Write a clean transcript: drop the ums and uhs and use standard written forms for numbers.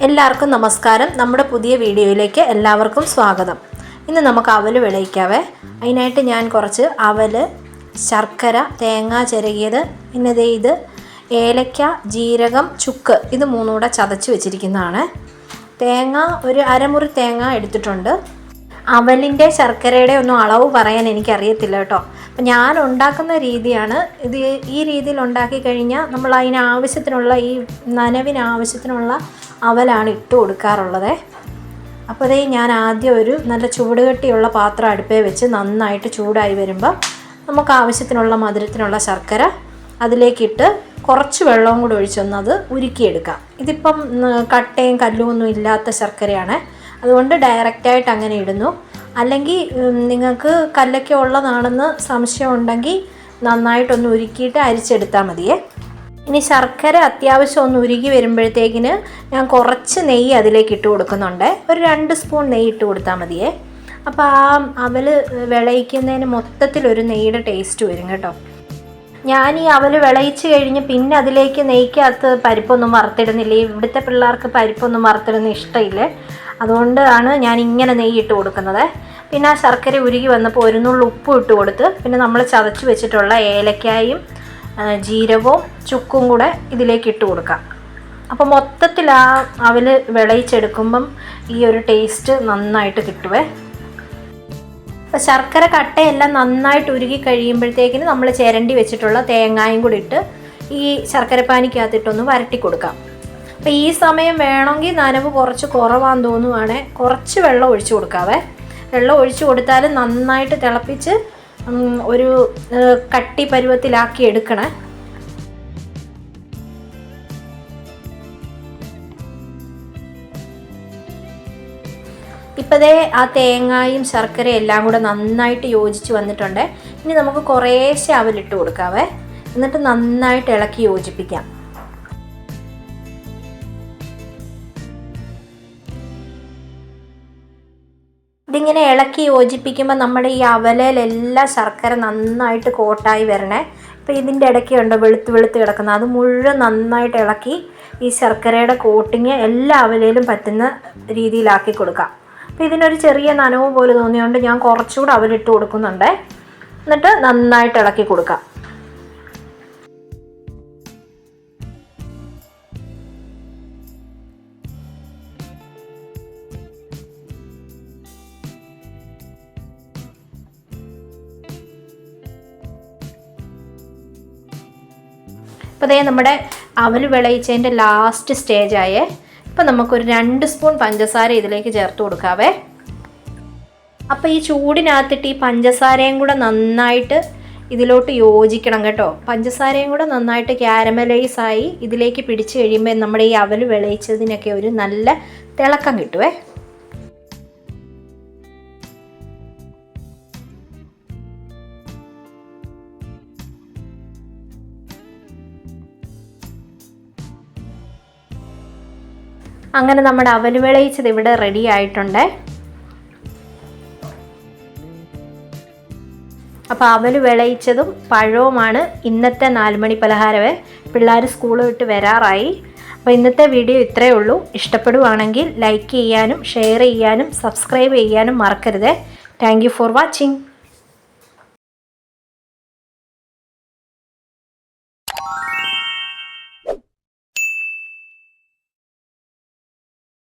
എല്ലാവർക്കും നമസ്കാരം. നമ്മുടെ പുതിയ വീഡിയോയിലേക്ക് എല്ലാവർക്കും സ്വാഗതം. ഇന്ന് നമുക്ക് അവൽ വിളയിക്കാവേ. അതിനായിട്ട് ഞാൻ കുറച്ച് അവൽ, ശർക്കര, തേങ്ങ ചിരകിയത്, പിന്നെ ഇത് ഏലക്ക, ജീരകം, ചുക്ക്, ഇത് മൂന്നും കൂടെ ചതച്ച് വെച്ചിരിക്കുന്നതാണ്. തേങ്ങ ഒരു അരമുറി തേങ്ങ എടുത്തിട്ടുണ്ട്. അവലിൻ്റെ ശർക്കരയുടെ ഒന്നും അളവ് പറയാൻ എനിക്കറിയത്തില്ല കേട്ടോ. അപ്പം ഞാൻ ഉണ്ടാക്കുന്ന രീതിയാണ് ഇത്. ഈ രീതിയിൽ ഉണ്ടാക്കി കഴിഞ്ഞാൽ നമ്മൾ അതിനാവശ്യത്തിനുള്ള ഈ നനവിനാവശ്യത്തിനുള്ള അവലാണ് ഇട്ട് കൊടുക്കാറുള്ളത്. അപ്പോൾ അതേ ഞാൻ ആദ്യം ഒരു നല്ല ചൂടുകട്ടിയുള്ള പാത്രം അടുപ്പേ വെച്ച് നന്നായിട്ട് ചൂടായി വരുമ്പോൾ നമുക്ക് ആവശ്യത്തിനുള്ള മധുരത്തിനുള്ള ശർക്കര അതിലേക്കിട്ട് കുറച്ച് വെള്ളവും കൂടി ഒഴിച്ചൊന്നത് ഉരുക്കിയെടുക്കാം. ഇതിപ്പം കട്ടയും കല്ലും ഒന്നും ഇല്ലാത്ത ശർക്കരയാണ്, അതുകൊണ്ട് ഡയറക്റ്റായിട്ട് അങ്ങനെ ഇടുന്നു. അല്ലെങ്കിൽ നിങ്ങൾക്ക് കല്ലൊക്കെ ഉള്ളതാണെന്ന് സംശയം ഉണ്ടെങ്കിൽ നന്നായിട്ടൊന്ന് ഉരുക്കിയിട്ട് അരിച്ചെടുത്താൽ മതിയേ. ഇനി ശർക്കര അത്യാവശ്യം ഒന്ന് ഉരുകി വരുമ്പോഴത്തേക്കിന് ഞാൻ കുറച്ച് നെയ്യ് അതിലേക്ക് ഇട്ട് കൊടുക്കുന്നുണ്ട്. ഒരു 2 സ്പൂൺ നെയ്യ് ഇട്ട് കൊടുത്താൽ മതിയേ. അപ്പോൾ ആ അവൽ വിളയിക്കുന്നതിന് മൊത്തത്തിലൊരു നെയ്യുടെ ടേസ്റ്റ് വരും കേട്ടോ. ഞാൻ ഈ അവൽ വിളയിച്ച് കഴിഞ്ഞ് പിന്നെ അതിലേക്ക് നെയ്ക്കകത്ത് പരിപ്പൊന്നും വറുത്തിടുന്നില്ല. ഇവിടുത്തെ പിള്ളേർക്ക് പരിപ്പൊന്നും വറുത്തിടുന്ന ഇഷ്ടമില്ല, അതുകൊണ്ടാണ് ഞാൻ ഇങ്ങനെ നെയ്യ് ഇട്ട് കൊടുക്കുന്നത്. പിന്നെ ആ ശർക്കര ഉരുകി വന്നപ്പോൾ ഒരു നുള്ളു ഉപ്പും ഇട്ട് കൊടുത്ത്, പിന്നെ നമ്മൾ ചതച്ച് വെച്ചിട്ടുള്ള ഏലക്കായും ജീരകവും ചുക്കും കൂടെ ഇതിലേക്ക് ഇട്ട് കൊടുക്കാം. അപ്പോൾ മൊത്തത്തിൽ ആ അവൽ വിളയിച്ചെടുക്കുമ്പം ഈ ഒരു ടേസ്റ്റ് നന്നായിട്ട് കിട്ടുവേ. അപ്പോൾ ശർക്കര കട്ടയെല്ലാം നന്നായിട്ട് ഉരുകി കഴിയുമ്പോഴത്തേക്കിന് നമ്മൾ ചിരണ്ടി വെച്ചിട്ടുള്ള തേങ്ങായും കൂടി ഇട്ട് ഈ ശർക്കരപ്പാനിക്കകത്തിട്ടൊന്ന് വരട്ടി കൊടുക്കാം. അപ്പോൾ ഈ സമയം വേണമെങ്കിൽ നനവ് കുറച്ച് കുറവാന്ന് തോന്നുവാണെങ്കിൽ കുറച്ച് വെള്ളം ഒഴിച്ചു കൊടുക്കാവേ. വെള്ളം ഒഴിച്ചു കൊടുത്താൽ നന്നായിട്ട് തിളപ്പിച്ച് ഒരു കട്ടി പരുവത്തിലാക്കി എടുക്കണേ. ഇപ്പോഴേ ആ തേങ്ങായും ശർക്കരയും എല്ലാം കൂടെ നന്നായിട്ട് യോജിച്ച് വന്നിട്ടുണ്ട്. ഇനി നമുക്ക് കുറേശ്ശെ അവലിട്ട് കൊടുക്കാവേ. എന്നിട്ട് നന്നായിട്ട് ഇളക്കി യോജിപ്പിക്കാം. ഇതിങ്ങനെ ഇളക്കി യോജിപ്പിക്കുമ്പോൾ നമ്മുടെ ഈ അവലിലെല്ലാം ശർക്കര നന്നായിട്ട് കോട്ടായി വരണേ. ഇപ്പോൾ ഇതിൻ്റെ ഇടയ്ക്കുണ്ട് വെളുത്ത് കിടക്കുന്നത്, അത് മുഴുവൻ നന്നായിട്ട് ഇളക്കി ഈ ശർക്കരയുടെ കോട്ടിങ് എല്ലാ അവലിലും പറ്റുന്ന രീതിയിലാക്കി കൊടുക്കാം. അപ്പോൾ ഇതിനൊരു ചെറിയ നനവ് പോലെ തോന്നിയുകൊണ്ട് ഞാൻ കുറച്ചുകൂടെ അവലിട്ട് കൊടുക്കുന്നുണ്ട്. എന്നിട്ട് നന്നായിട്ട് ഇളക്കി കൊടുക്കാം. അപ്പോൾ അതേ നമ്മുടെ അവൽ വിളയിച്ചതിൻ്റെ ലാസ്റ്റ് സ്റ്റേജായേ. ഇപ്പോൾ നമുക്കൊരു 2 സ്പൂൺ പഞ്ചസാര ഇതിലേക്ക് ചേർത്ത് കൊടുക്കാവേ. അപ്പോൾ ഈ ചൂടിനകത്തിട്ട് ഈ പഞ്ചസാരയും കൂടെ നന്നായിട്ട് ഇതിലോട്ട് യോജിക്കണം കേട്ടോ. പഞ്ചസാരയും കൂടെ നന്നായിട്ട് ക്യാരമലൈസായി ഇതിലേക്ക് പിടിച്ച് കഴിയുമ്പോൾ നമ്മുടെ ഈ അവൽ വിളയിച്ചതിനൊക്കെ ഒരു നല്ല തിളക്കം കിട്ടുവേ. അങ്ങനെ നമ്മുടെ അവൽ വിളയിച്ചത് ഇവിടെ റെഡി ആയിട്ടുണ്ട്. അപ്പോൾ അവൽ വിളയിച്ചതും പഴവുമാണ് ഇന്നത്തെ 4 മണി പലഹാരമേ. പിള്ളേർ സ്കൂൾ വിട്ട് വരാറായി. അപ്പോൾ ഇന്നത്തെ വീഡിയോ ഇത്രയേ ഉള്ളൂ. ഇഷ്ടപ്പെടുവാണെങ്കിൽ ലൈക്ക് ചെയ്യാനും ഷെയർ ചെയ്യാനും സബ്സ്ക്രൈബ് ചെയ്യാനും മറക്കരുത്. Thank you for watching.